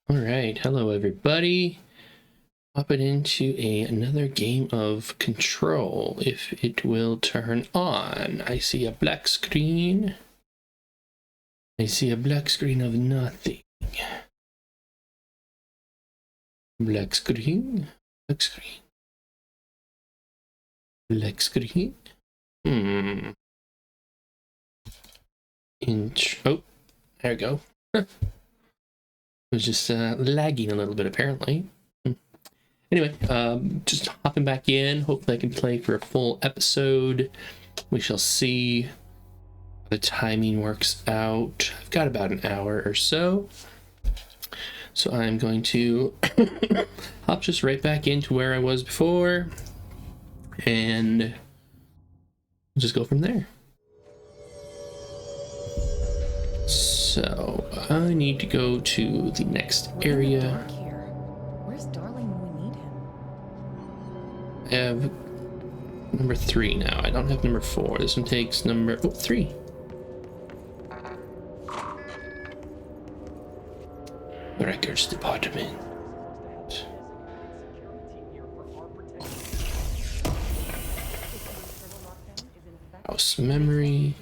All right, hello everybody. Hopping into another game of Control, if it will turn on. I see a black screen. I see a black screen of nothing. Black screen, black screen, black screen. Oh, there we go. It was just lagging a little bit apparently. Anyway, just hopping back in. Hopefully I can play for a full episode. We shall see how the timing works out. I've got about an hour or so. So I'm going to hop just right back into where I was before and just go from there. So I need to go to the next area. Where's Darling when we need him? I have number 3 now. I don't have number 4. This one takes number 3. Records department. House memory.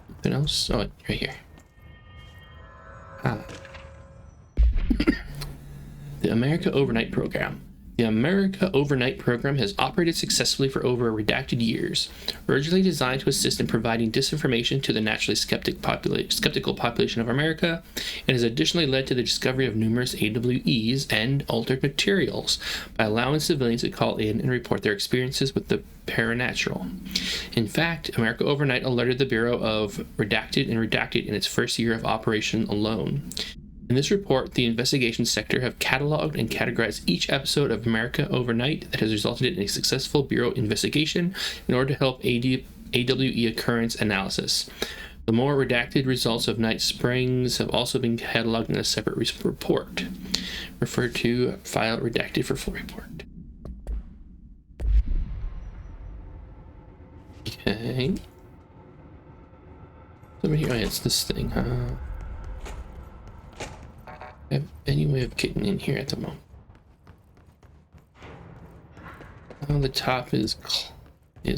Something else? Oh, right here. The America Overnight Program. The America Overnight Program has operated successfully for over redacted years. Originally designed to assist in providing disinformation to the naturally skeptical population of America, it has additionally led to the discovery of numerous AWEs and altered materials by allowing civilians to call in and report their experiences with the paranatural. In fact, America Overnight alerted the Bureau of Redacted and Redacted in its first year of operation alone. In this report, the investigation sector have cataloged and categorized each episode of America Overnight that has resulted in a successful Bureau investigation in order to help AWE occurrence analysis. The more redacted results of Night Springs have also been cataloged in a separate report. Refer to file redacted for full report. Okay. Over here, it's this thing, huh? Have any way of getting in here at the moment? Oh, the top is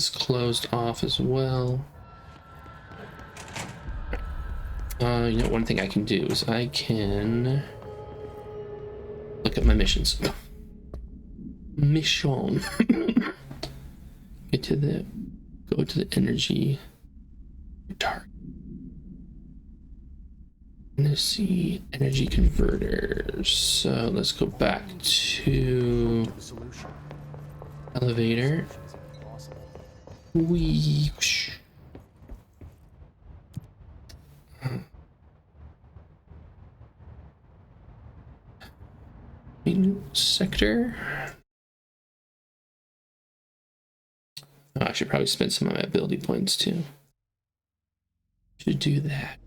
closed off as well. You know, one thing I can do is I can look at my missions. Mission. Go to the energy target. Energy converters. So let's go back to elevator. Whoosh. Sector. Oh, I should probably spend some of my ability points too. Should do that.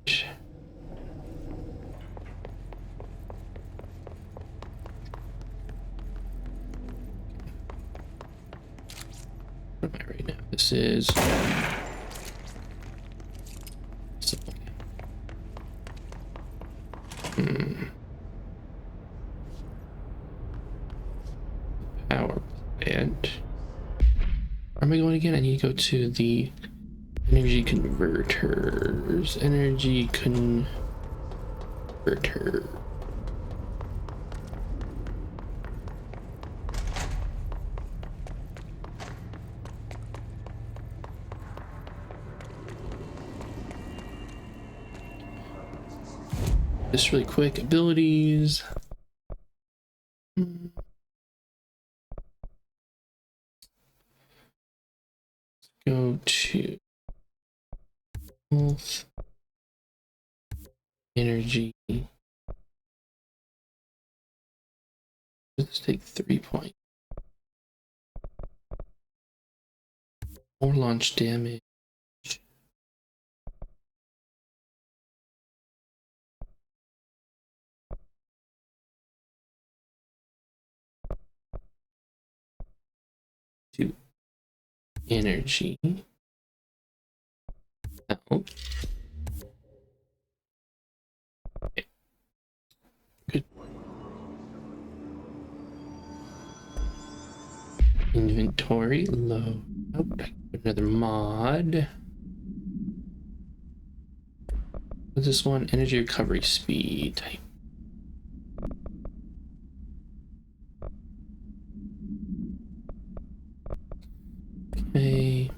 What am I right now? This is power plant. Where am I going again? I need to go to the energy converters. Energy converter. Just really quick, abilities. Go to health, energy. Let's take 3 points. More launch damage. To energy. Oh. Okay. Good. Inventory load. Oh, another mod. What's this one? Energy recovery speed type. Okay.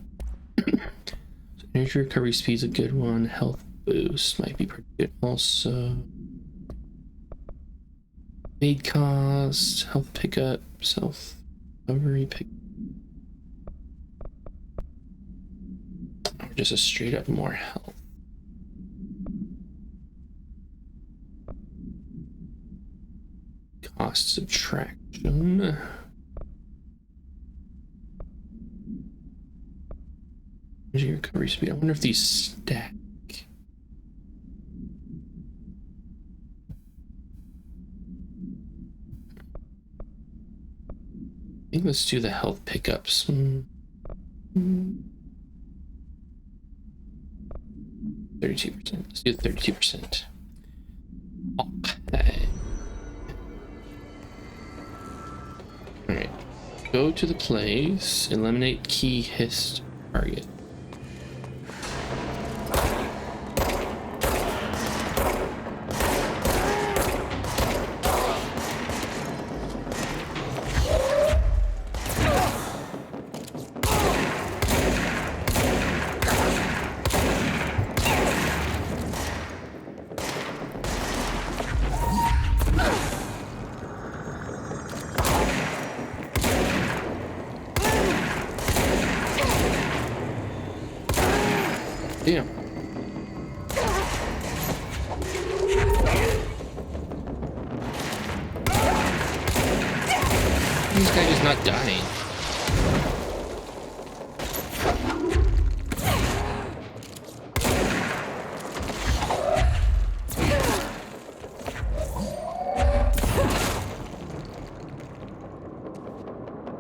So energy recovery speed's a good one. Health boost might be pretty good also. Aid cost, health pickup, self recovery pick. Or just a straight up more health. Cost subtraction. Energy recovery speed. I wonder if these stack. I think let's do the health pickups. 32%. Let's do 32%. Okay. Alright. Go to the place. Eliminate key hist target. Damn. This guy is not dying.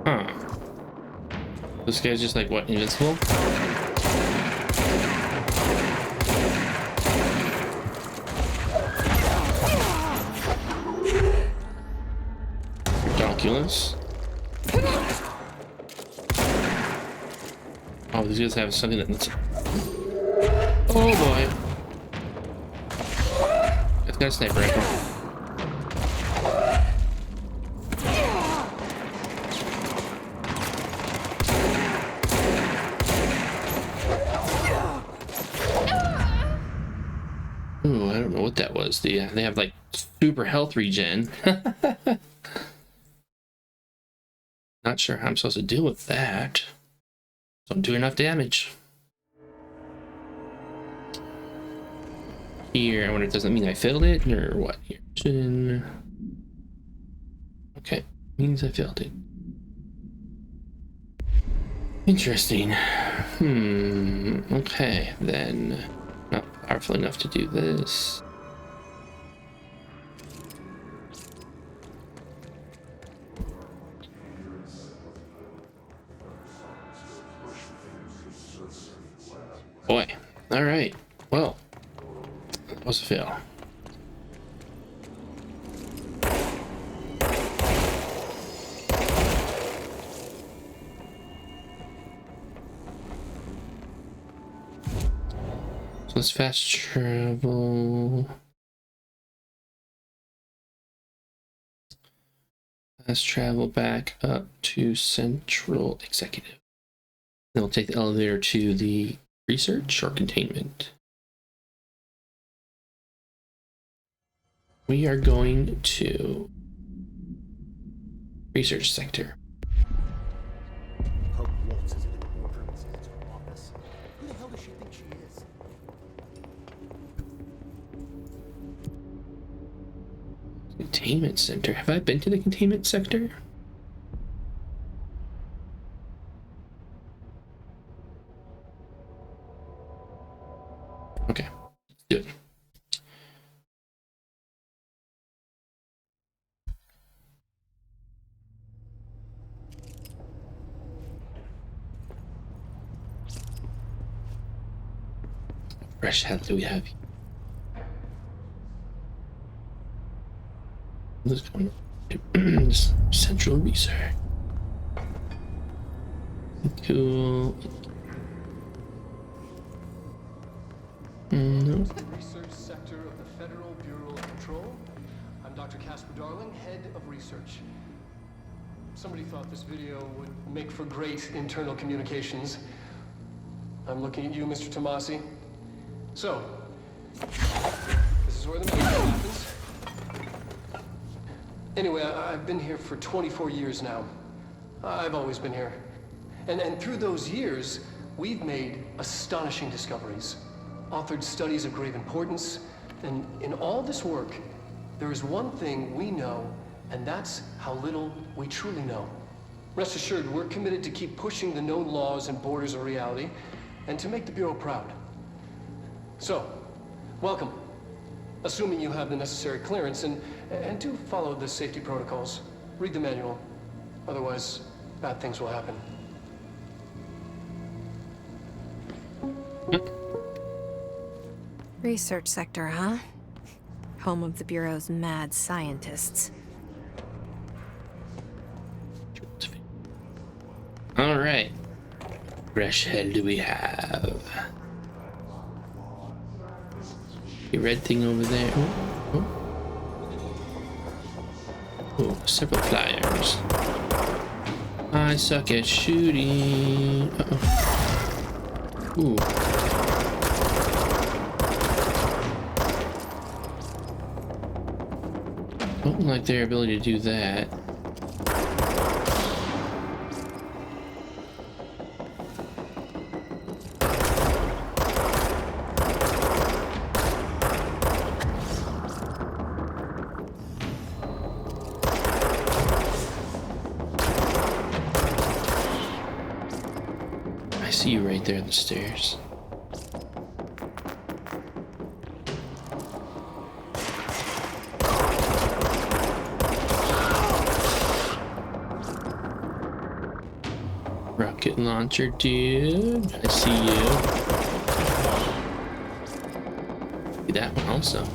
Huh. This guy's just like, what, invincible? Ridiculous. Oh, these guys have something that's... Oh boy. It's got a sniper rifle. Ooh, I don't know what that was. They have like super health regen. Not sure how I'm supposed to deal with that. Don't do enough damage. Here, I wonder if does that mean I failed it or what? Here, okay, means I failed it. Interesting. Okay, then not powerful enough to do this. Boy, all right. Well, that was a fail. So let's fast travel. Let's travel back up to Central Executive. Then we'll take the elevator to the research or containment. We are going to research sector. Hope Waltz is in the boardroom instead of her office. Who the hell does she think she is? Containment center. Have I been to the containment sector? Okay, let's do it. Fresh hell do we have? Let's go on. Central research. Cool. No. Research Sector of the Federal Bureau of Control. I'm Dr. Casper Darling, Head of Research. Somebody thought this video would make for great internal communications. I'm looking at you, Mr. Tomasi. So, this is where the magic happens. Anyway, I've been here for 24 years now. I've always been here. And through those years, we've made astonishing discoveries, authored studies of grave importance, and in all this work, there is one thing we know, and that's how little we truly know. Rest assured, we're committed to keep pushing the known laws and borders of reality, and to make the Bureau proud. So, welcome. Assuming you have the necessary clearance, and do follow the safety protocols. Read the manual. Otherwise, bad things will happen. Research sector, huh? Home of the Bureau's mad scientists. All right. Fresh hell do we have? The red thing over there. Oh, oh, several flyers. I suck at shooting. Uh-oh. Ooh. Don't like their ability to do that. I see you right there on the stairs. Rocket launcher, dude. I see you. See that one also.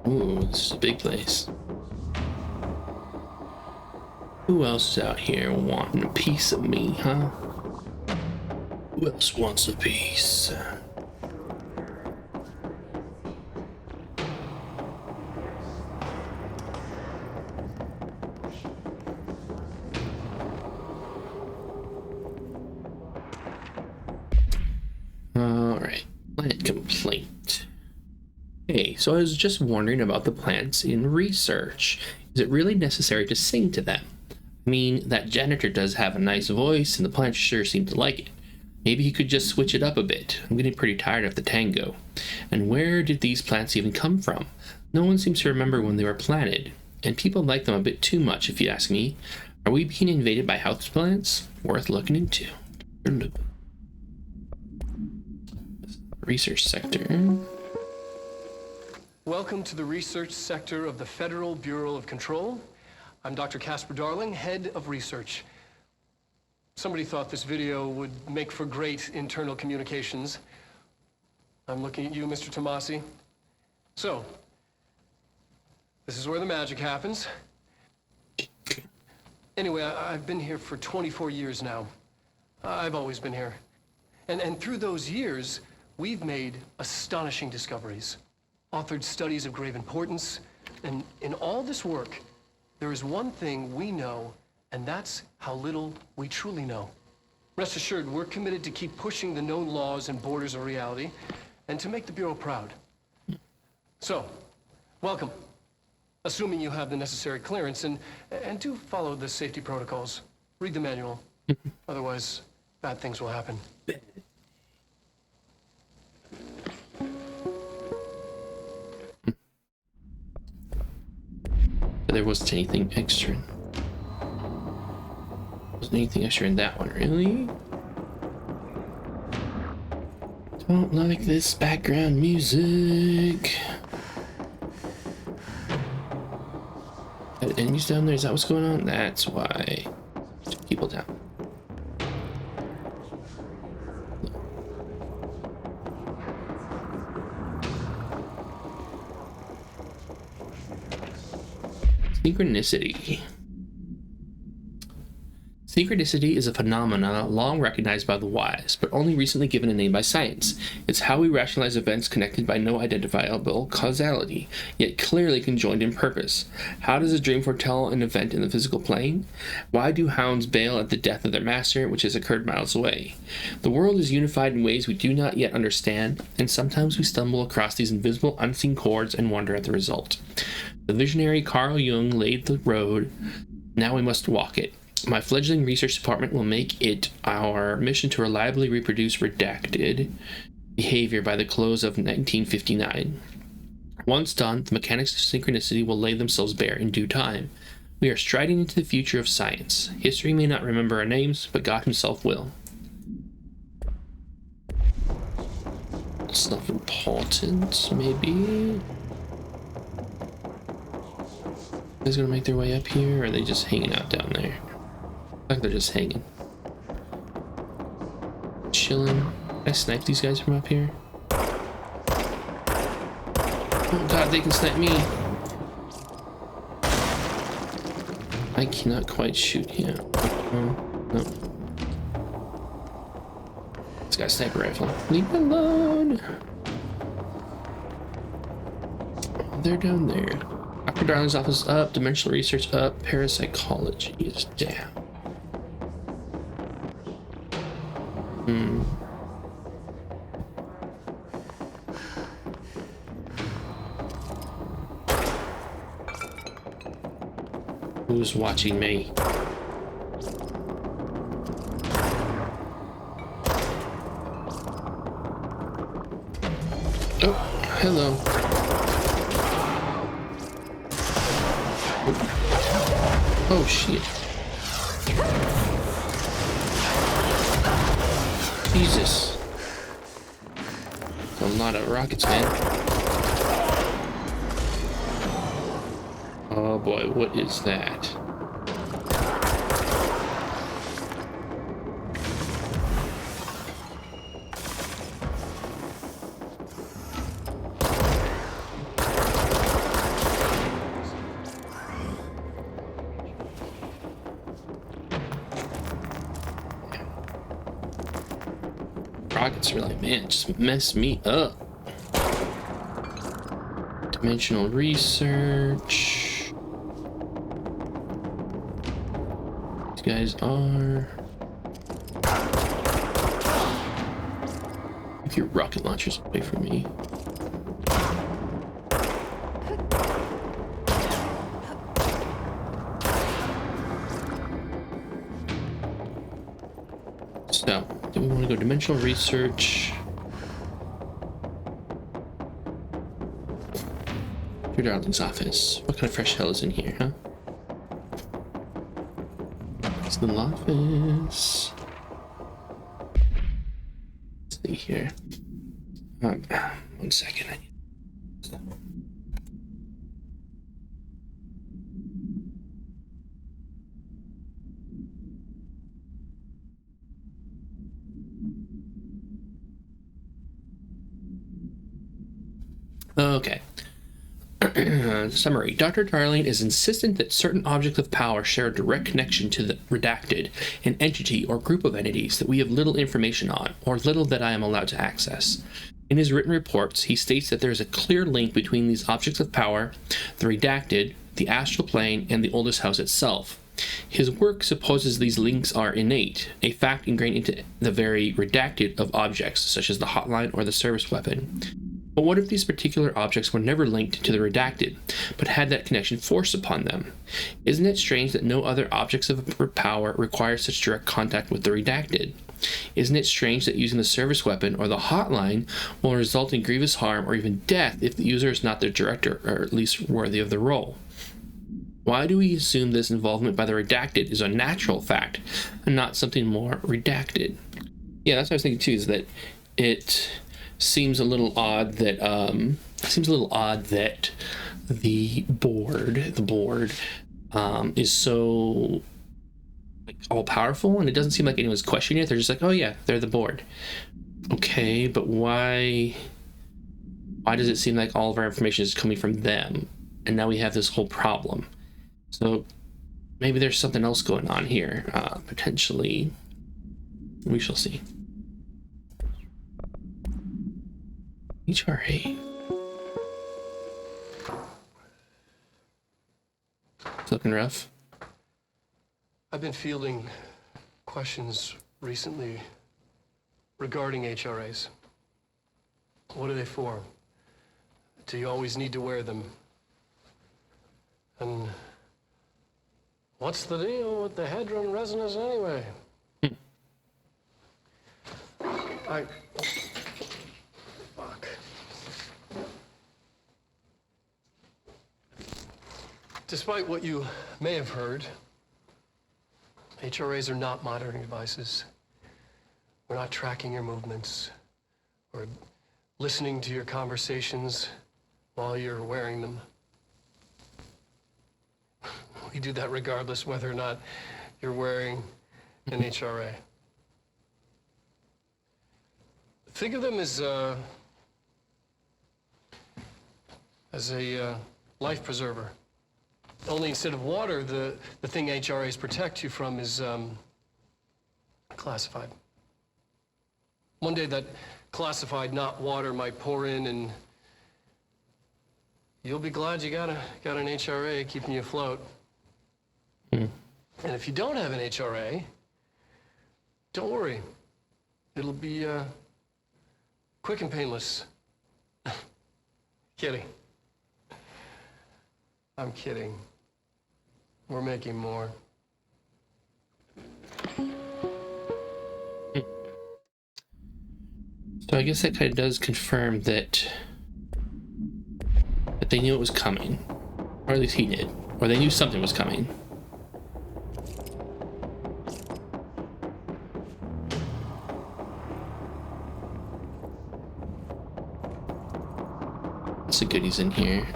Ooh, this is a big place. Who else is out here wanting a piece of me, huh? Who else wants a piece? Alright, plant complaint. Hey, so I was just wondering about the plants in research. Is it really necessary to sing to them? I mean, that janitor does have a nice voice, and the plants sure seem to like it. Maybe he could just switch it up a bit. I'm getting pretty tired of the tango. And where did these plants even come from? No one seems to remember when they were planted, and people like them a bit too much, if you ask me. Are we being invaded by houseplants? Worth looking into. Research sector. Welcome to the Research Sector of the Federal Bureau of Control. I'm Dr. Casper Darling, Head of Research. Somebody thought this video would make for great internal communications. I'm looking at you, Mr. Tomasi. So, this is where the magic happens. Anyway, I've been here for 24 years now. I've always been here. And through those years, we've made astonishing discoveries, authored studies of grave importance, and in all this work, there is one thing we know, and that's how little we truly know. Rest assured, we're committed to keep pushing the known laws and borders of reality, and to make the Bureau proud. So, welcome. Assuming you have the necessary clearance, and do follow the safety protocols. Read the manual. Otherwise, bad things will happen. There wasn't anything extra. Wasn't anything extra in that one, really? Don't like this background music. Enemies down there? Is that what's going on? That's why. People down. Synchronicity. Synchronicity is a phenomenon long recognized by the wise, but only recently given a name by science. It's how we rationalize events connected by no identifiable causality, yet clearly conjoined in purpose. How does a dream foretell an event in the physical plane? Why do hounds bail at the death of their master, which has occurred miles away? The world is unified in ways we do not yet understand, and sometimes we stumble across these invisible, unseen chords and wonder at the result. The visionary Carl Jung laid the road, now we must walk it. My fledgling research department will make it our mission to reliably reproduce redacted behavior by the close of 1959. Once done, the mechanics of synchronicity will lay themselves bare in due time. We are striding into the future of science. History may not remember our names, but God himself will. Stuff important, maybe? You guys gonna make their way up here, or are they just hanging out down there? Like they're just hanging. Chilling. Can I snipe these guys from up here? Oh god, they can snipe me. I cannot quite shoot him. No. This guy's sniper rifle. Leave me alone. They're down there. Dr. Darling's office up. Dimensional research up. Parapsychology is down. Who's watching me? Oh, hello. Oh shit. Jesus. A lot of rockets, man. Oh boy, what is that? Rockets are like, man, just mess me up. Dimensional research. These guys are. Keep your rocket launchers away from me. So, do we want to go dimensional research? Your darling's office. What kind of fresh hell is in here, huh? It's the office. Let's see here. 1 second. Okay. Summary. Dr. Darling is insistent that certain objects of power share a direct connection to the redacted, an entity or group of entities that we have little information on, or little that I am allowed to access. In his written reports, he states that there is a clear link between these objects of power, the redacted, the astral plane, and the oldest house itself. His work supposes these links are innate, a fact ingrained into the very redacted of objects, such as the hotline or the service weapon. But what if these particular objects were never linked to the redacted, but had that connection forced upon them? Isn't it strange that no other objects of power require such direct contact with the redacted? Isn't it strange that using the service weapon or the hotline will result in grievous harm or even death if the user is not the director, or at least worthy of the role? Why do we assume this involvement by the redacted is a natural fact and not something more redacted? Yeah, that's what I was thinking too, is that it seems a little odd that the board is so like all powerful, and it doesn't seem like anyone's questioning it. They're just like, oh yeah, they're the board. Okay, but why does it seem like all of our information is coming from them, and now we have this whole problem? So maybe there's something else going on here, potentially. We shall see. HRA. It's looking rough. I've been fielding questions recently regarding HRAs. What are they for? Do you always need to wear them? And what's the deal with the Hedron resonance anyway? Fuck. Despite what you may have heard, HRAs are not monitoring devices. We're not tracking your movements or listening to your conversations while you're wearing them. We do that regardless whether or not you're wearing an HRA. Think of them as a life preserver. Only instead of water, the thing HRAs protect you from is classified. One day that classified, not water, might pour in, and you'll be glad you got an HRA keeping you afloat. And if you don't have an HRA, don't worry. It'll be quick and painless. Kidding. I'm kidding. We're making more. So I guess that kind of does confirm that they knew it was coming, or at least he did, or they knew something was coming. Lots of goodies in here.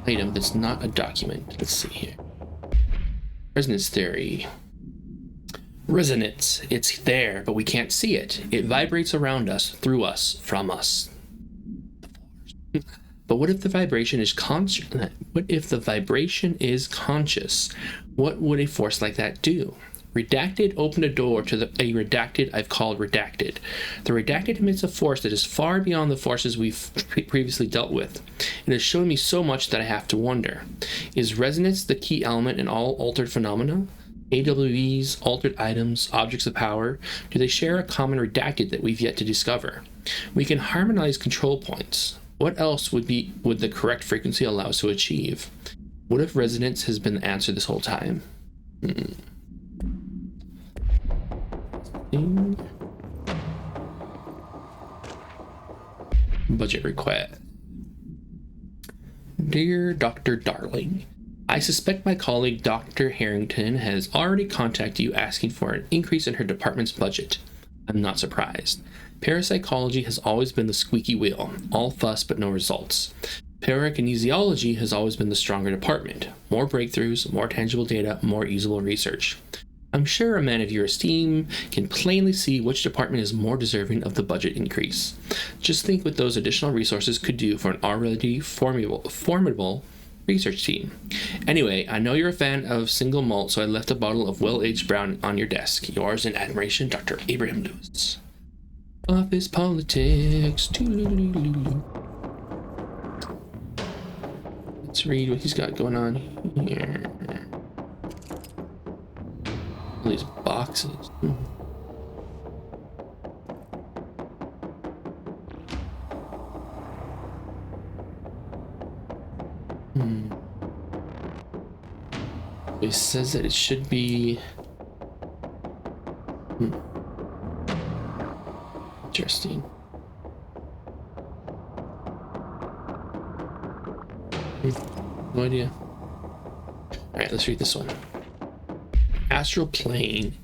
Item that's not a document. Let's see here. Resonance theory. Resonance. It's there, but we can't see it. It vibrates around us, through us, from us. But what if the vibration is conscious? What if the vibration is conscious? What would a force like that do? Redacted opened a door to a redacted I've called redacted. The redacted emits a force that is far beyond the forces we've previously dealt with. It has shown me so much that I have to wonder. Is resonance the key element in all altered phenomena? AWEs, altered items, objects of power, do they share a common redacted that we've yet to discover? We can harmonize control points. What else would the correct frequency allow us to achieve? What if resonance has been the answer this whole time? Budget request. Dear Dr. Darling, I suspect my colleague Dr. Harrington has already contacted you asking for an increase in her department's budget. I'm not surprised. Parapsychology has always been the squeaky wheel, all fuss but no results. Parakinesiology has always been the stronger department. More breakthroughs, more tangible data, more usable research. I'm sure a man of your esteem can plainly see which department is more deserving of the budget increase. Just think what those additional resources could do for an already formidable research team. Anyway, I know you're a fan of single malt, so I left a bottle of well-aged brown on your desk. Yours in admiration, Dr. Abraham Lewis. Office politics. Let's read what he's got going on here. All these boxes. It says that it should be interesting. No idea. Alright, let's read this one. Astral plane.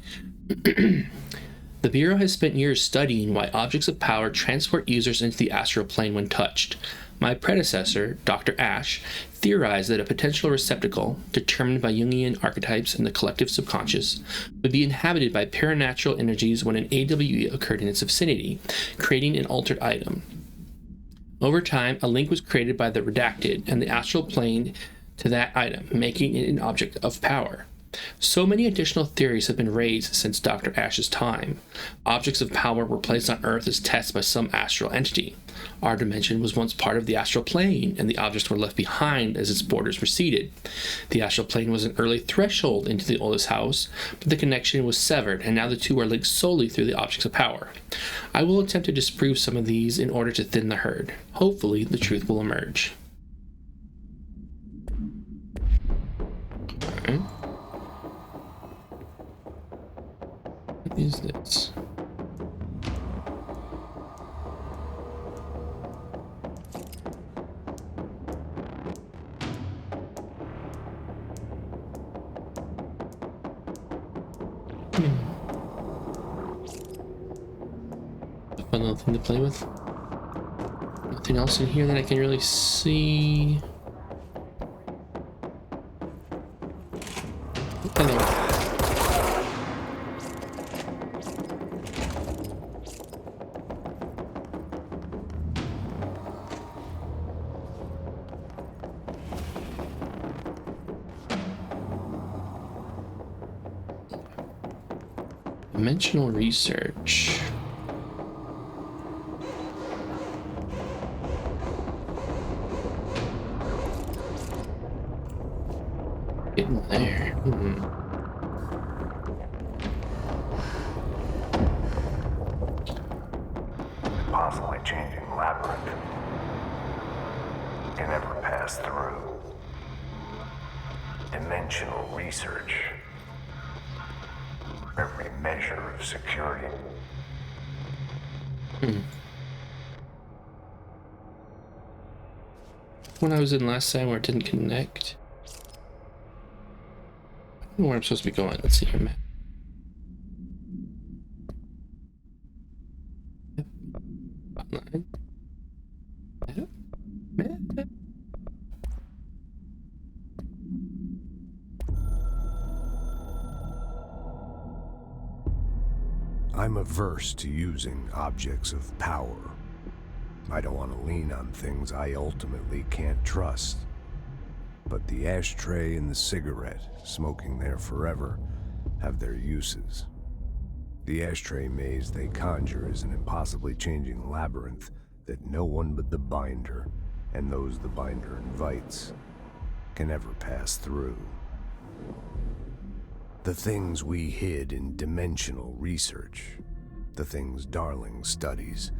The Bureau has spent years studying why objects of power transport users into the astral plane when touched. My predecessor, Dr. Ash, theorized that a potential receptacle, determined by Jungian archetypes and the collective subconscious, would be inhabited by paranatural energies when an AWE occurred in its vicinity, creating an altered item. Over time, a link was created by the redacted and the astral plane to that item, making it an object of power. So many additional theories have been raised since Dr. Ash's time. Objects of power were placed on Earth as tests by some astral entity. Our dimension was once part of the astral plane, and the objects were left behind as its borders receded. The astral plane was an early threshold into the oldest house, but the connection was severed, and now the two are linked solely through the objects of power. I will attempt to disprove some of these in order to thin the herd. Hopefully, the truth will emerge. Alright. What is this? A fun little thing to play with. Nothing else in here that I can really see. Hello. Dimensional research. Getting there. Constantly changing labyrinth. Can never pass through. Dimensional research. Every measure of security. When I was in last time where it didn't connect. I don't know where I'm supposed to be going. Let's see here, map. Yep. Online. Yep. Map. I'm averse to using objects of power. I don't want to lean on things I ultimately can't trust. But the ashtray and the cigarette, smoking there forever, have their uses. The ashtray maze they conjure is an impossibly changing labyrinth that no one but the binder, and those the binder invites, can ever pass through. The things we hid in dimensional research, the things Darling studies,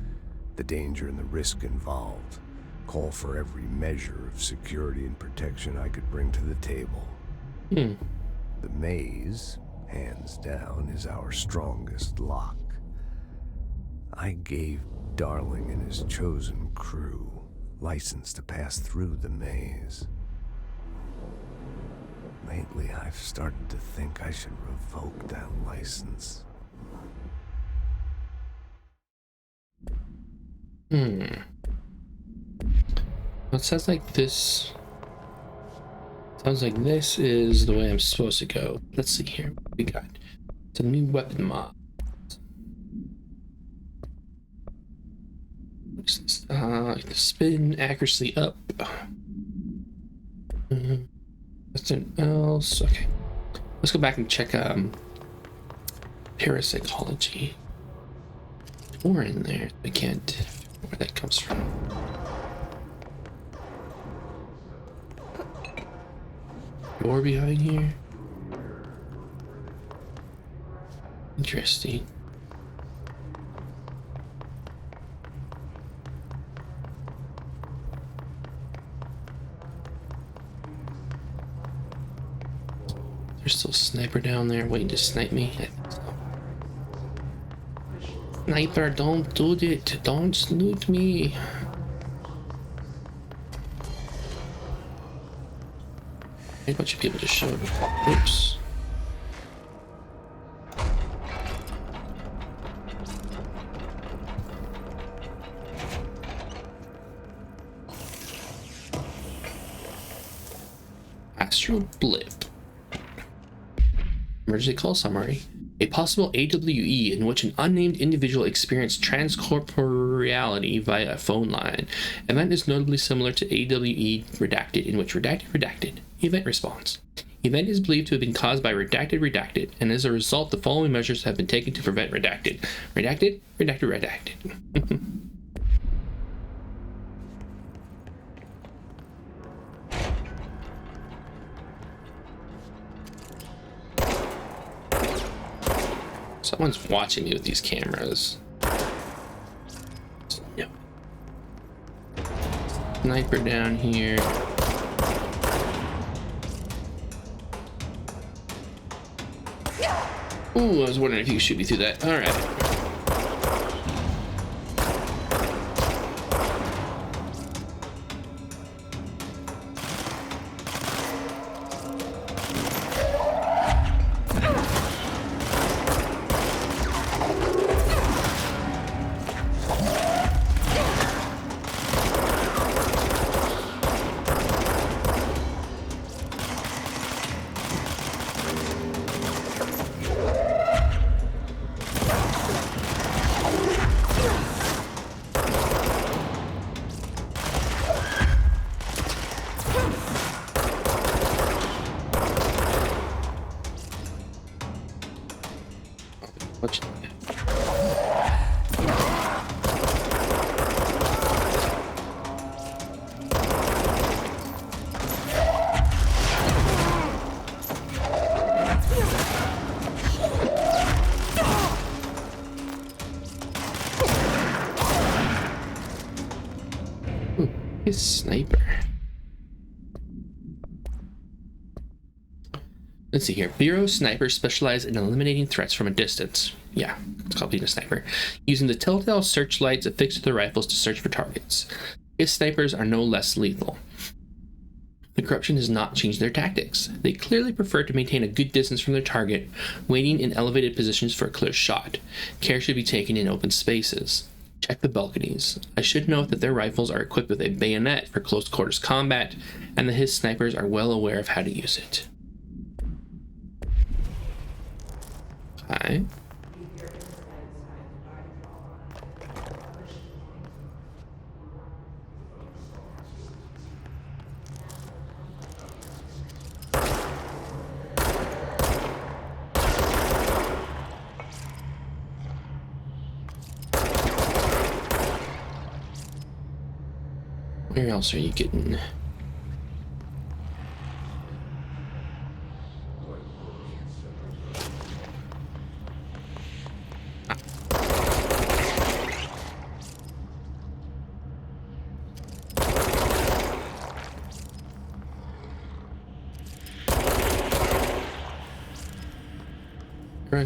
the danger and the risk involved, call for every measure of security and protection I could bring to the table. The maze, hands down, is our strongest lock. I gave Darling and his chosen crew license to pass through the maze. Lately, I've started to think I should revoke that license. Well, it sounds like this. Sounds like this is the way I'm supposed to go. Let's see here. What we got? It's a new weapon mod. What's this? The spin accuracy up. Nothing else. Okay. Let's go back and check parapsychology. More in there. I can't where that comes from. Door behind here. Interesting. There's still a sniper down there waiting to snipe me. I think so. Sniper, don't do it. Don't snoot me. A bunch of people just showed up. Oops. Astral blip. Emergency call summary. A possible AWE in which an unnamed individual experienced transcorporeality via a phone line. Event is notably similar to AWE redacted, in which redacted. Event response. Event is believed to have been caused by redacted, and as a result, the following measures have been taken to prevent redacted. Redacted. Someone's watching me with these cameras. No. Sniper down here. Ooh, I was wondering if you could shoot me through that. All right. Sniper. Let's see here. Bureau snipers specialize in eliminating threats from a distance. Yeah, it's called being a sniper. Using the telltale searchlights affixed to their rifles to search for targets. His snipers are no less lethal. The corruption has not changed their tactics. They clearly prefer to maintain a good distance from their target, waiting in elevated positions for a clear shot. Care should be taken in open spaces. Check the balconies. I should note that their rifles are equipped with a bayonet for close quarters combat, and that his snipers are well aware of how to use it. Okay. Where else are you getting?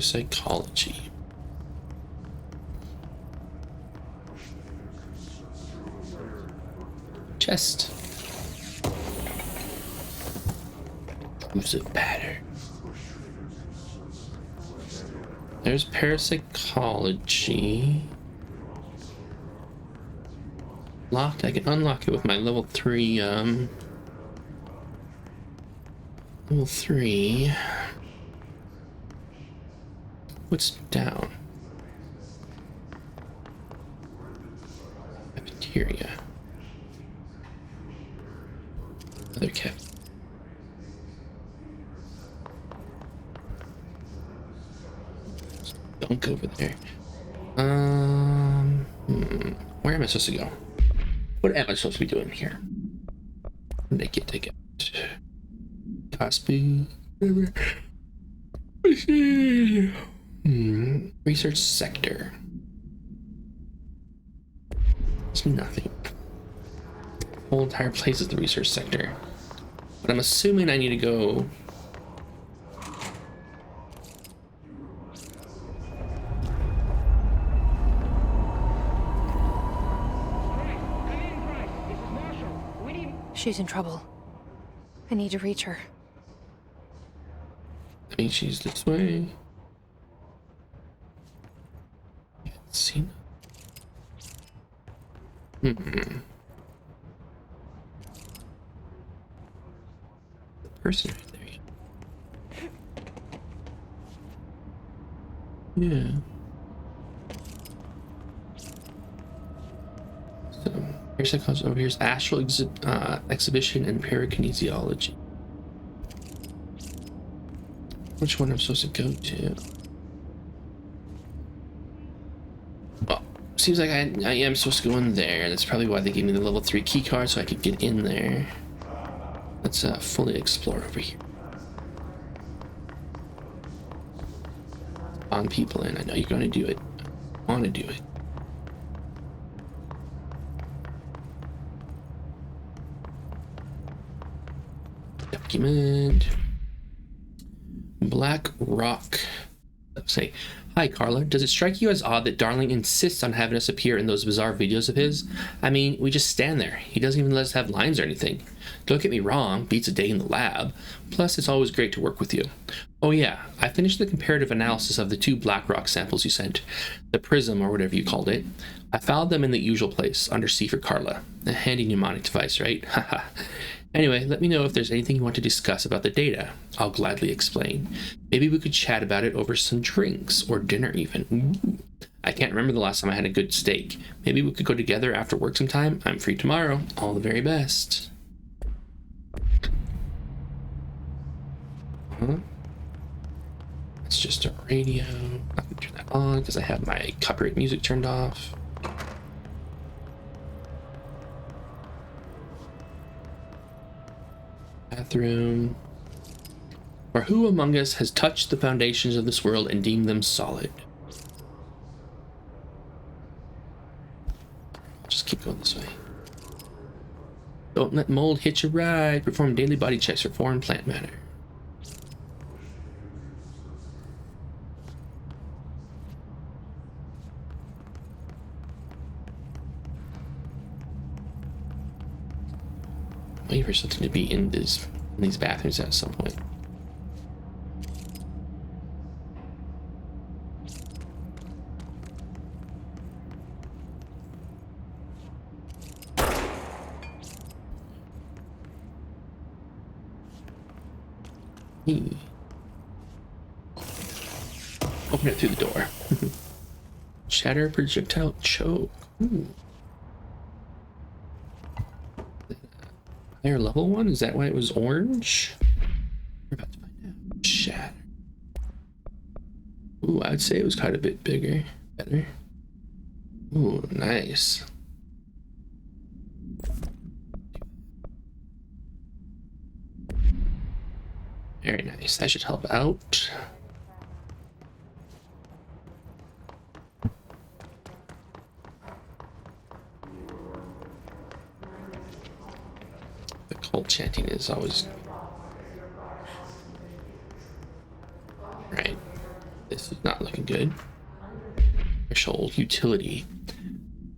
Psychology. Chest. Intrusive pattern. There's parapsychology. Locked. I can unlock it with my level 3, level 3. What's down? Cafeteria. Another cap. Dunk over there. Where am I supposed to go? What am I supposed to be doing here? Take it. Cosby. Research sector. There's nothing. The whole entire place is the research sector. But I'm assuming I need to go. She's in trouble. I need to reach her. I mean, she's this way. Can't see. person right there. Yeah. So here's that comes over. Here's astral exhibition and parakinesiology. Which one I'm supposed to go to? Well, seems like I am supposed to go in there. That's probably why they gave me the level 3 key card so I could get in there. Let's fully explore over here. On people in. I know you're going to do it. I want to do it. Document. Black Rock. Say, hi Carla, does it strike you as odd that Darling insists on having us appear in those bizarre videos of his? I mean, we just stand there. He doesn't even let us have lines or anything. Don't get me wrong, beats a day in the lab. Plus, it's always great to work with you. Oh yeah, I finished the comparative analysis of the 2 Black Rock samples you sent. The Prism, or whatever you called it. I filed them in the usual place, under C for Carla. A handy mnemonic device, right? Haha. Anyway, let me know if there's anything you want to discuss about the data. I'll gladly explain. Maybe we could chat about it over some drinks, or dinner even. Ooh. I can't remember the last time I had a good steak. Maybe we could go together after work sometime. I'm free tomorrow. All the very best. It's just a radio. I can turn that on because I have my copyright music turned off. Bathroom. Or who among us has touched the foundations of this world and deemed them solid? Just keep going this way. Don't let mold hitch a ride. Perform daily body checks for foreign plant matter. Waiting for something to be in these bathrooms at some point. Open it through the door. Shatter projectile choke. Ooh. Higher level one? Is that why it was orange? We're about to find out. Shatter. Ooh, I'd say it was quite a bit bigger. Better. Ooh, nice. Very nice. That should help out. The cult chanting is always right. This is not looking good. Threshold utility.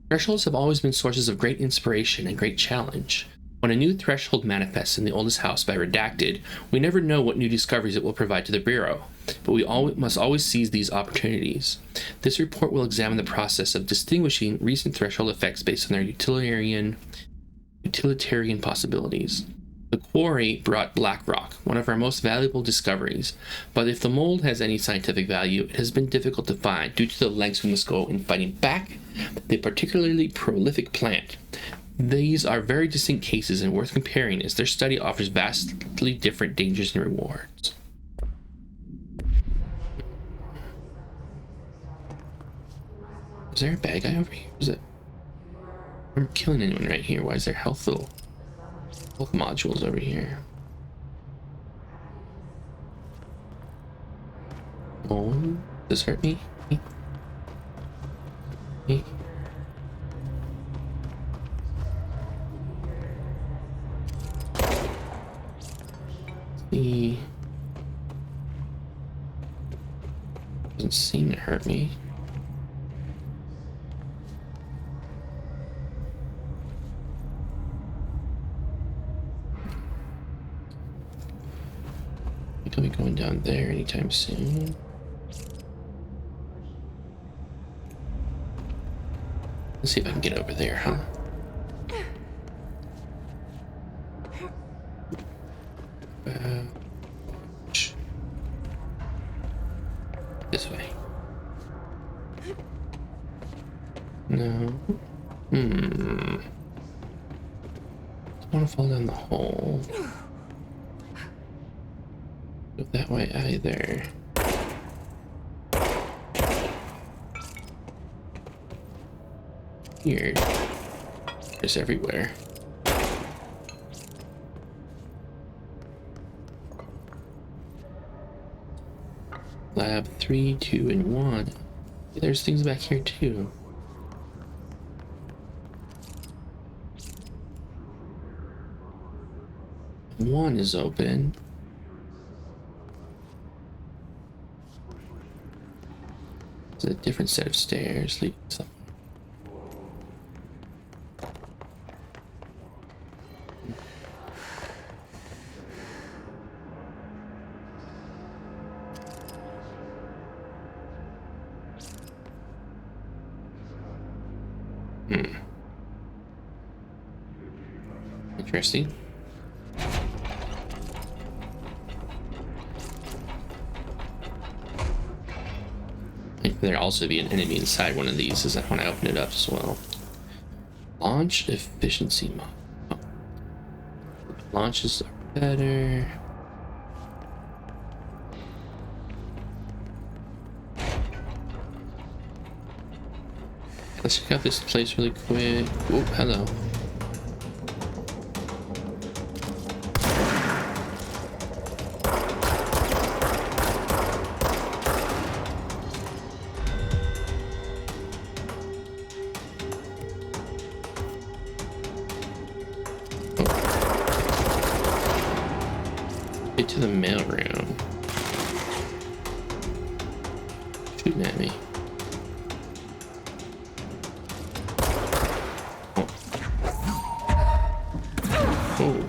Thresholds have always been sources of great inspiration and great challenge. When a new threshold manifests in the oldest house by Redacted, we never know what new discoveries it will provide to the Bureau, but we must always seize these opportunities. This report will examine the process of distinguishing recent threshold effects based on their utilitarian possibilities. The quarry brought Black Rock, one of our most valuable discoveries, but if the mold has any scientific value, it has been difficult to find due to the lengths we must go in fighting back the particularly prolific plant. These are very distinct cases and worth comparing as their study offers vastly different dangers and rewards. Is there a bad guy over here? Is it? I'm killing anyone right here. Why is there health modules over here? Oh, does this hurt me? Me? He doesn't seem to hurt me. I think I'll be going down there anytime soon. Let's see if I can get over there, huh? This way. No. Don't want to fall down the hole. Go that way either. Weird. It's everywhere. Lab 3, 2, and 1. There's things back here too. One is open. It's a different set of stairs leading somewhere. Interesting. I think there'd also be an enemy inside one of these is when I open it up as well. Launch efficiency mod. Oh. Launches are better. Let's check out this place really quick. Oh, hello. Get to the mailroom. Shooting at me. Oh.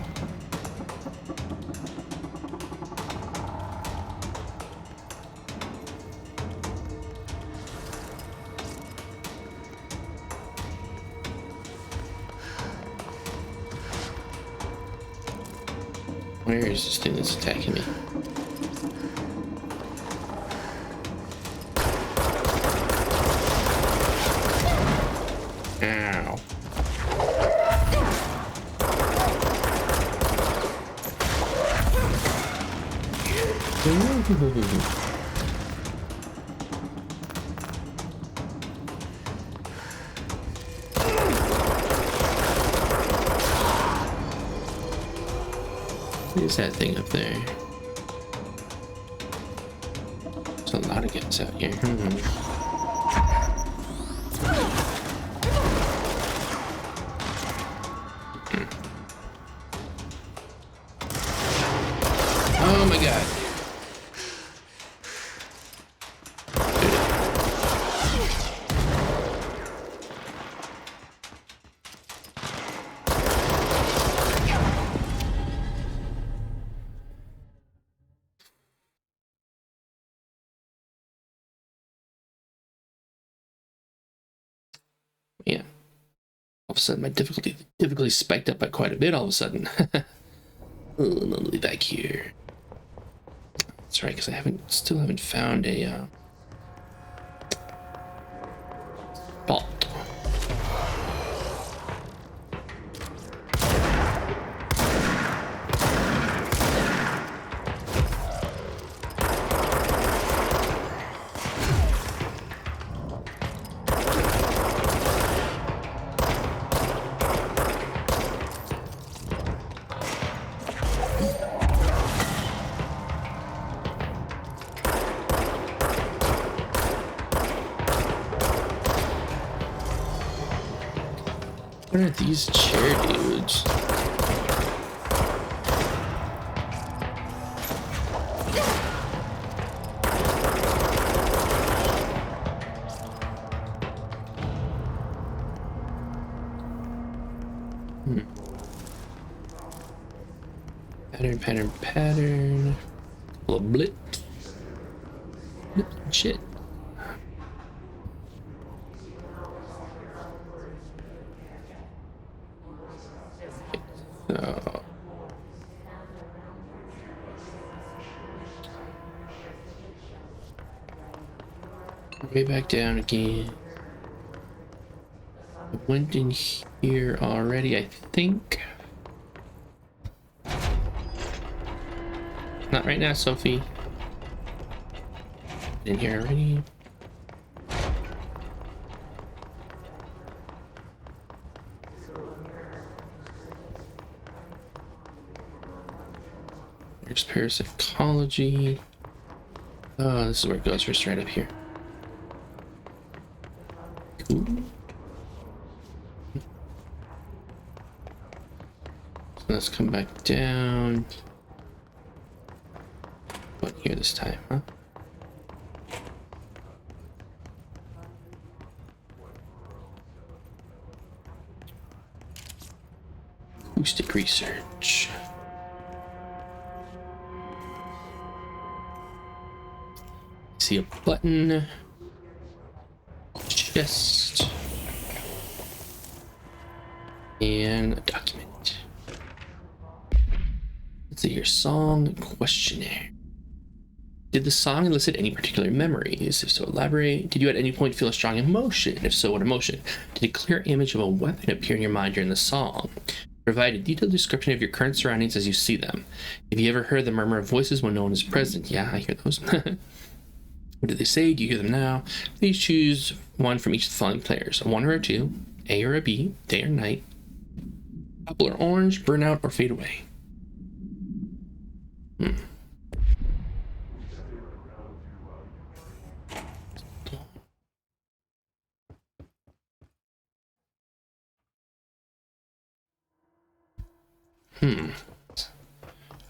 Where is this thing that's attacking me? Ow. What is that thing up there? There's a lot of guys out here. Oh my god. Yeah. All of a sudden, my difficulty spiked up by quite a bit. All of a sudden. Oh, let me back here. That's right, because I still haven't found a vault. What are these chair dudes? Pattern. A little blip. Shit. So Way back down again. I went in here already, I think. Not right now, Sophie. In here already. There's parapsychology. Oh, this is where it goes. We're straight up here. Cool. So let's come back down. What here this time, huh? Acoustic research. See a button. Chest. And a document. Let's see your song questionnaire. Did the song elicit any particular memories? If so, elaborate. Did you at any point feel a strong emotion? If so, what emotion? Did a clear image of a weapon appear in your mind during the song? Provide a detailed description of your current surroundings as you see them. Have you ever heard the murmur of voices when no one is present? Yeah, I hear those. What do they say? Do you hear them now? Please choose one from each of the following players. A 1 or a 2, A or a B, day or night, apple or orange, burn out or fade away.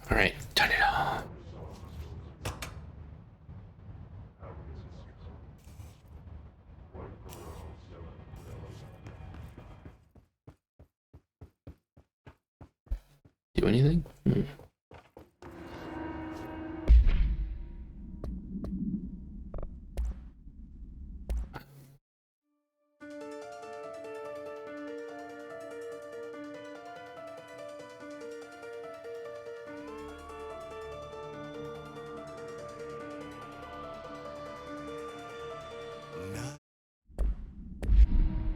All right, turn it on. Do anything?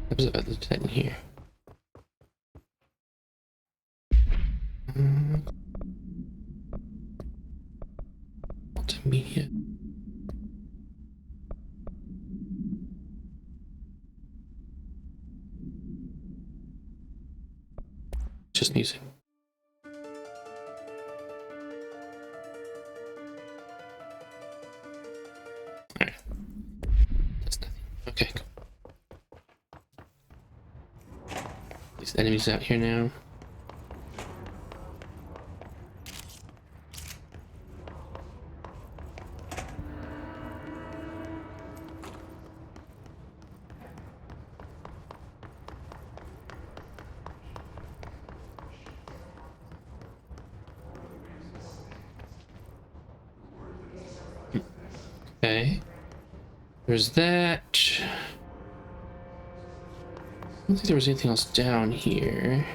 What was about the 10 here? Multimedia. Just music. Alright. That's nothing. Okay, cool. These enemies out here now. Okay. There's that. I don't think there was anything else down here.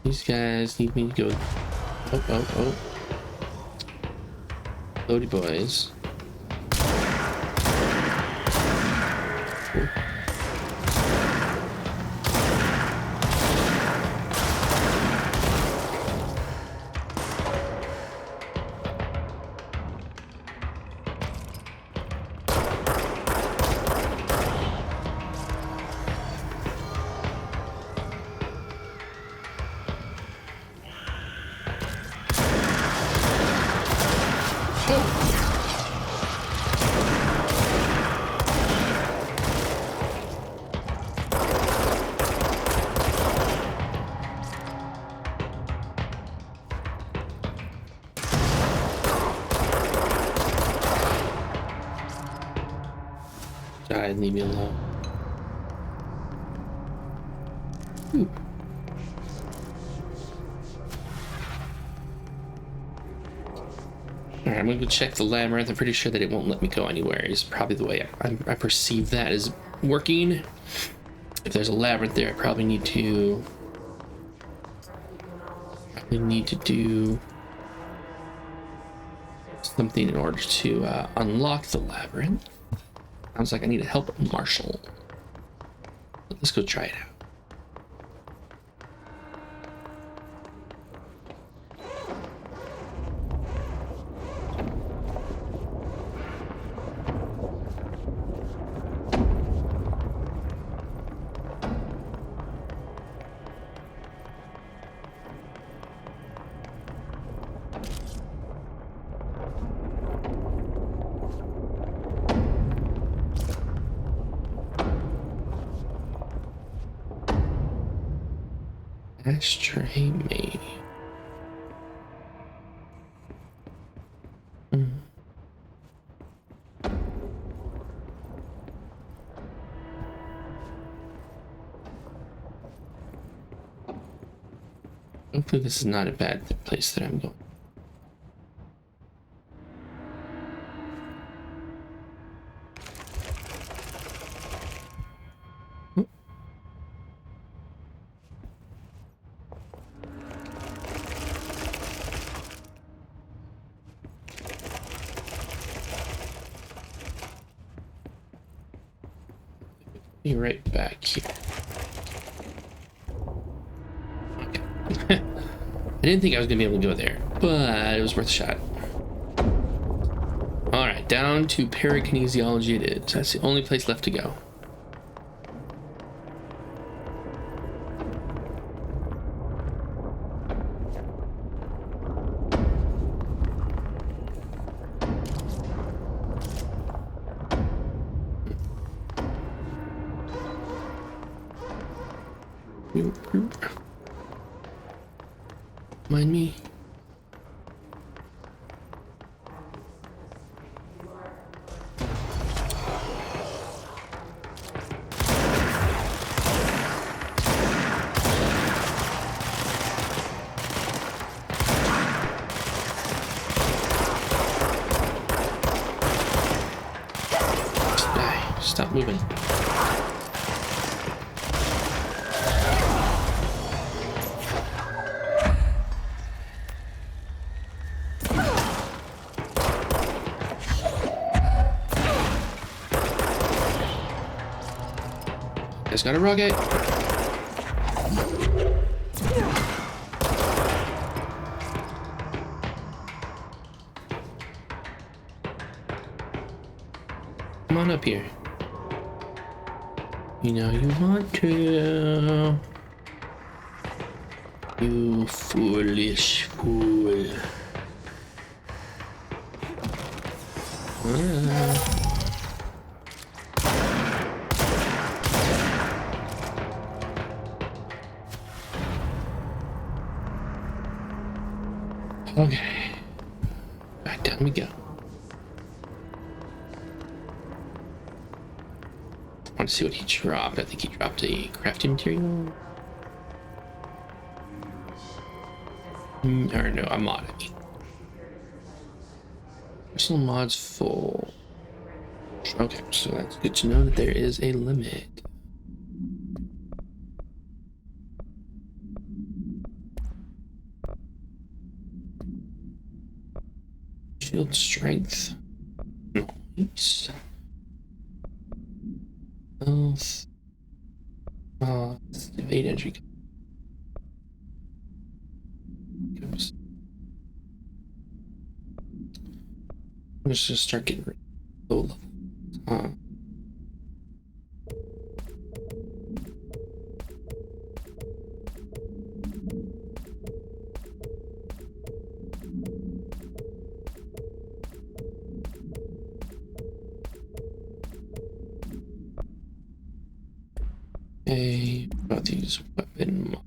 These guys need me to go. Oh. Loady boys. Cool. Die, leave me alone. Alright, I'm gonna go check the labyrinth. I'm pretty sure that it won't let me go anywhere. Is probably the way I perceive that as working. If there's a labyrinth there, I probably need to do something in order to unlock the labyrinth. Sounds like I need to help Marshall. But let's go try it out. Ashtray Mania. Hopefully this is not a bad place that I'm going. Be right back here. Okay. I didn't think I was gonna be able to go there, but it was worth a shot. Alright, down to parakinesiology it is. That's the only place left to go. Mind me. Stop moving. Just got a rocket. Come on up here. You know you want to. You foolish fool. Okay, back down we go. I want to see what he dropped. I think he dropped a crafting material. Or no, a mod. Personal mods full. Okay, so that's good to know that there is a limit. Shield strength. Nice. Health. Evade entry. Let's just start getting rid of low level. Okay, about these weapon mods.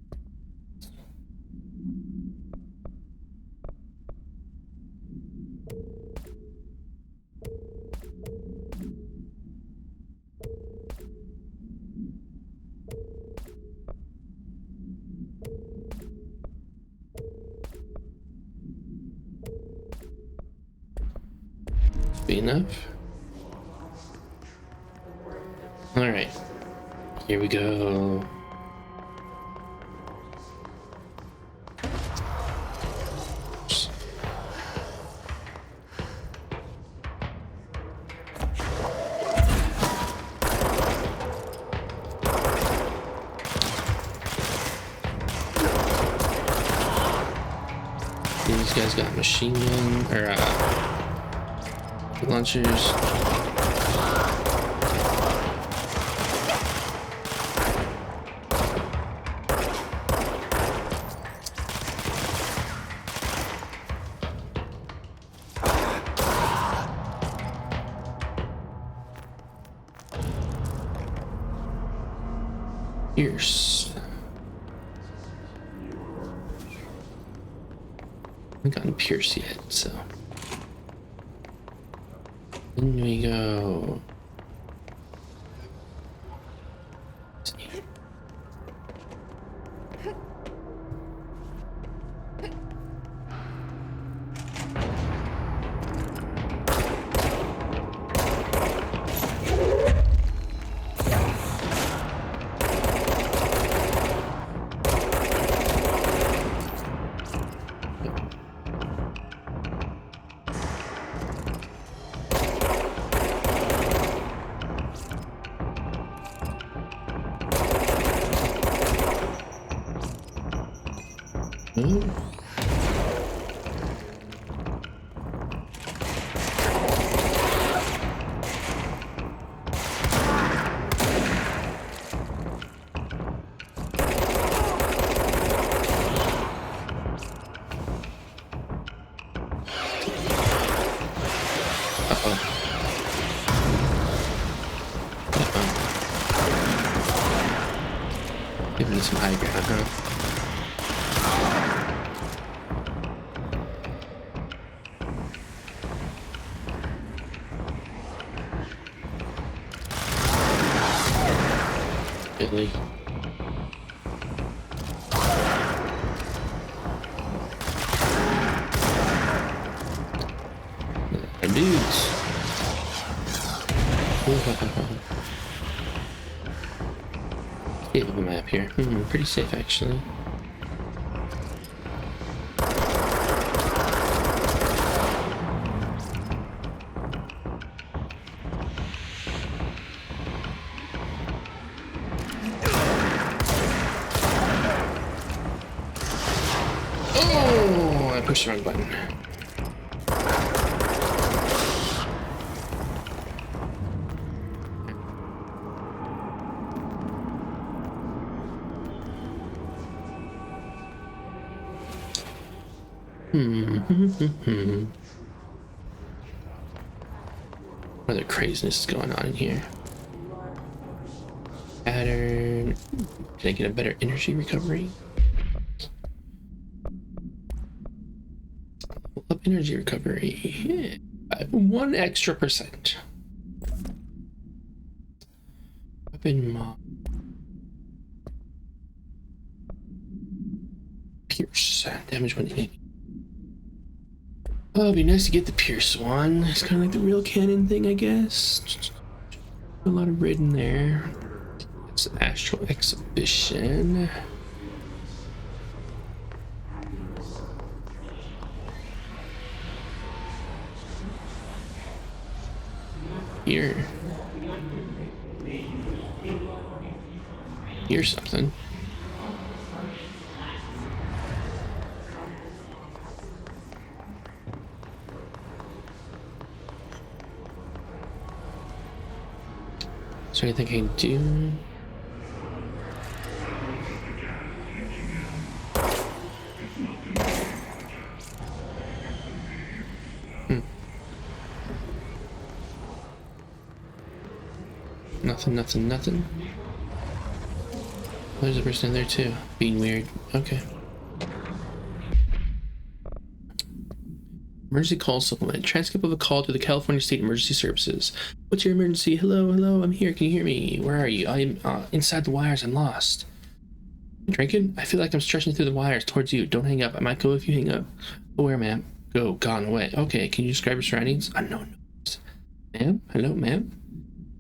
Be enough. All right, here we go. These guys got machine gun or launchers. Pierce. I haven't gotten Pierce yet, so. In we go. Giving it some high ground, huh? Really? Dudes. Save of a map here. Pretty safe actually. Oh, I pushed the wrong button. What other craziness is going on in here? Pattern. Can I get a better energy recovery? Level up energy recovery. Yeah. 1 extra %. Weapon mob. Pierce. Damage when hit. Oh, it'd be nice to get the Pierce one. It's kind of like the real cannon thing, I guess. A lot of red in there. It's an Astral Exhibition. Here. Here's something. Is there anything I can do? Nothing. There's a person in there too. Being weird. Okay. Emergency call supplement. Transcript of a call to the California State Emergency Services. What's your emergency? Hello, I'm here. Can you hear me? Where are you? I'm inside the wires. I'm lost. Drinking? I feel like I'm stretching through the wires towards you. Don't hang up. I might go if you hang up. Where, ma'am? Go. Gone away. Okay, can you describe your surroundings? Unknown noise. Ma'am? Hello, ma'am?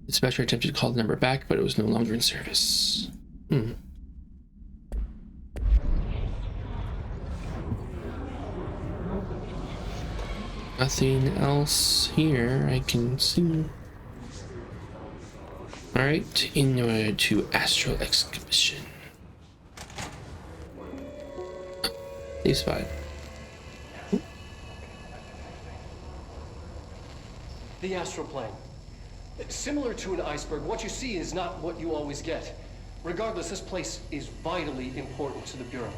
The dispatcher attempted to call the number back, but it was no longer in service. Nothing else here I can see. Alright, to Astral Exhibition. Safe spot. The astral plane. Similar to an iceberg, what you see is not what you always get. Regardless, this place is vitally important to the Bureau.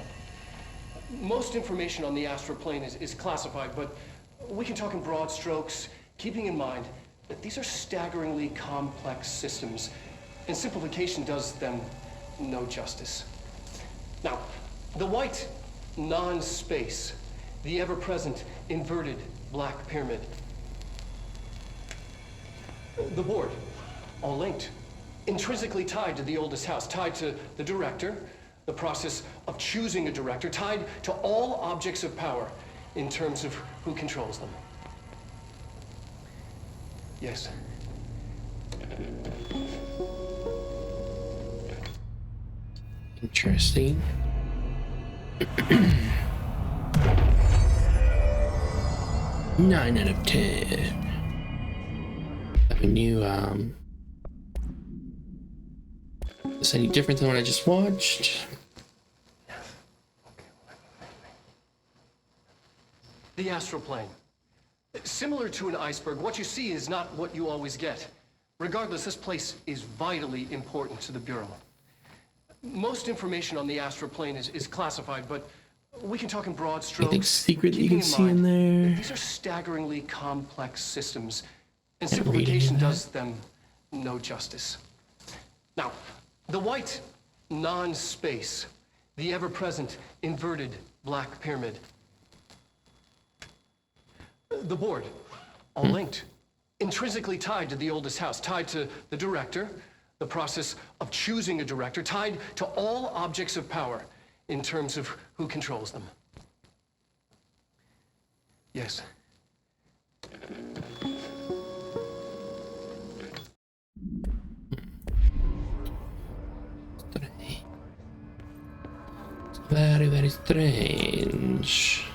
Most information on the astral plane is classified, but we can talk in broad strokes, keeping in mind that these are staggeringly complex systems, and simplification does them no justice. Now, the white non-space, the ever-present inverted black pyramid. The board, all linked, intrinsically tied to the oldest house, tied to the director, the process of choosing a director, tied to all objects of power in terms of who controls them. Yes. Interesting. 9 out of 10. Have a new, is any different than what I just watched? The astral plane. Similar to an iceberg, what you see is not what you always get. Regardless, this place is vitally important to the Bureau. Most information on the astral plane is classified, but we can talk in broad strokes. Anything secret that you keeping can see in mind there? that these are staggeringly complex systems, and simplification does them no justice. Now, the white non-space, the ever-present inverted black pyramid. The board, all linked, intrinsically tied to the oldest house, tied to the director, the process of choosing a director, tied to all objects of power in terms of who controls them. Yes. Very, very strange.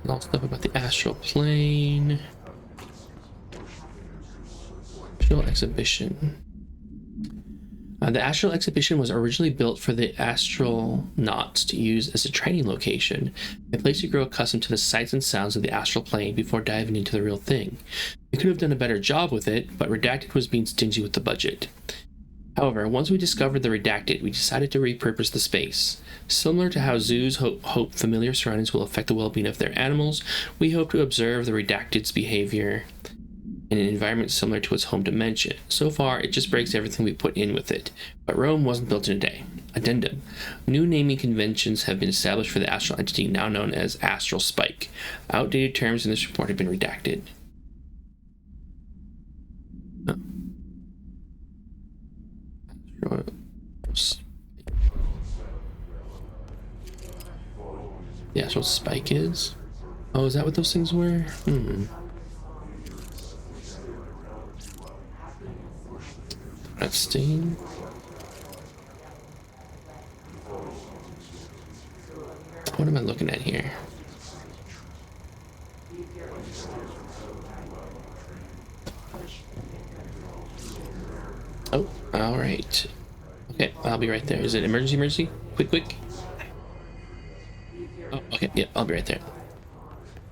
All stuff about the astral plane. Astral exhibition. The astral exhibition was originally built for the astronauts to use as a training location, a place to grow accustomed to the sights and sounds of the astral plane before diving into the real thing. We could have done a better job with it, but Redacted was being stingy with the budget. However, once we discovered the Redacted, we decided to repurpose the space. Similar to how zoos hope familiar surroundings will affect the well-being of their animals, we hope to observe the Redacted's behavior in an environment similar to its home dimension. So far, it just breaks everything we put in with it. But Rome wasn't built in a day. Addendum. New naming conventions have been established for the astral entity now known as Astral Spike. Outdated terms in this report have been redacted. The Astral Spike is? Oh, is that what those things were? Stain. What am I looking at here? Oh, all right. Okay, I'll be right there. Is it emergency? Quick. Oh, okay, yeah, I'll be right there.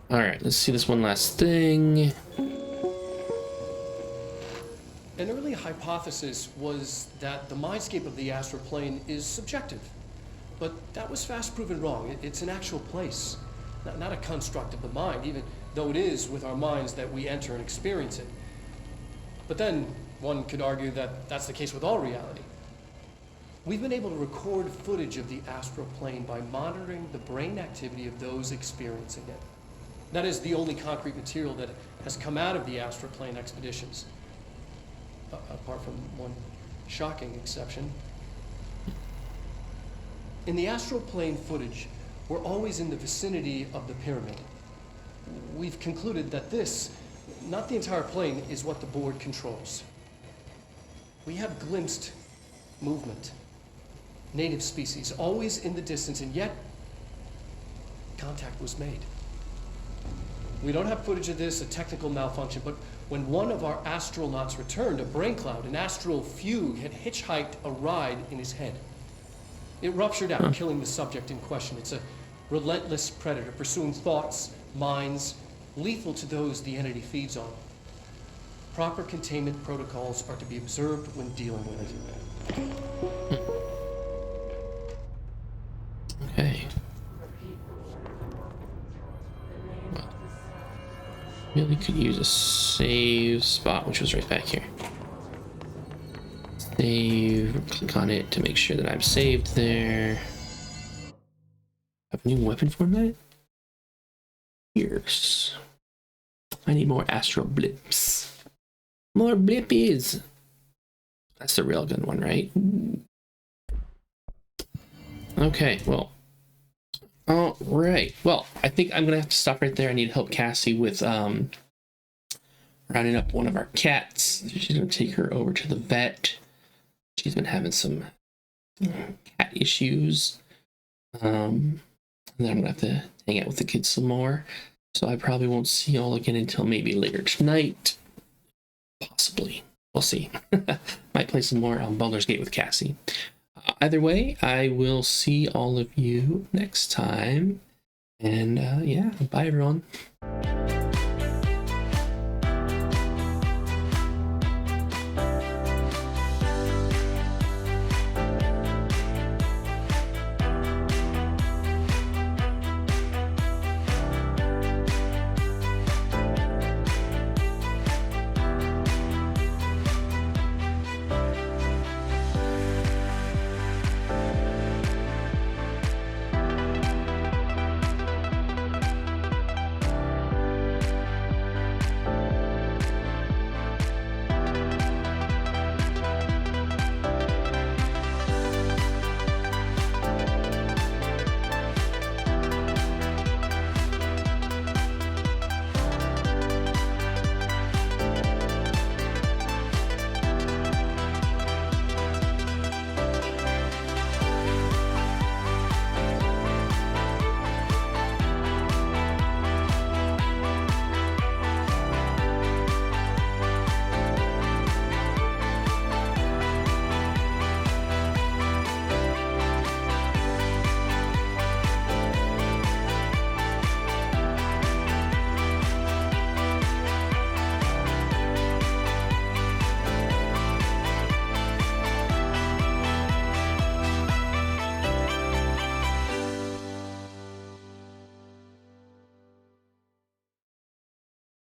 All right, let's see this one last thing. An early hypothesis was that the mindscape of the astral plane is subjective, but that was fast proven wrong. It's an actual place, not a construct of the mind, even though it is with our minds that we enter and experience it. But then one could argue that that's the case with all reality. We've been able to record footage of the astral plane by monitoring the brain activity of those experiencing it. That is the only concrete material that has come out of the astral plane expeditions. Apart from one shocking exception. In the astral plane footage, we're always in the vicinity of the pyramid. We've concluded that this, not the entire plane, is what the board controls. We have glimpsed movement, native species, always in the distance, and yet contact was made. We don't have footage of this, a technical malfunction, but when one of our astronauts returned, a brain cloud, an astral fugue, had hitchhiked a ride in his head. It ruptured out, killing the subject in question. It's a relentless predator, pursuing thoughts, minds, lethal to those the entity feeds on. Proper containment protocols are to be observed when dealing with it. Okay. Well, really could use a save spot, which was right back here. Save, click on it to make sure that I'm saved there. Have a new weapon format? Pierce. I need more astral blips. More blippies. That's the railgun one, right? Ooh. Okay, well. All right. Well, I think I'm gonna have to stop right there. I need to help Cassie with rounding up one of our cats. She's gonna take her over to the vet. She's been having some cat issues. And then I'm gonna have to hang out with the kids some more. So I probably won't see y'all again until maybe later tonight. Possibly. We'll see. Might play some more Baldur's Gate with Cassie. Either way, I will see all of you next time. And yeah, bye everyone.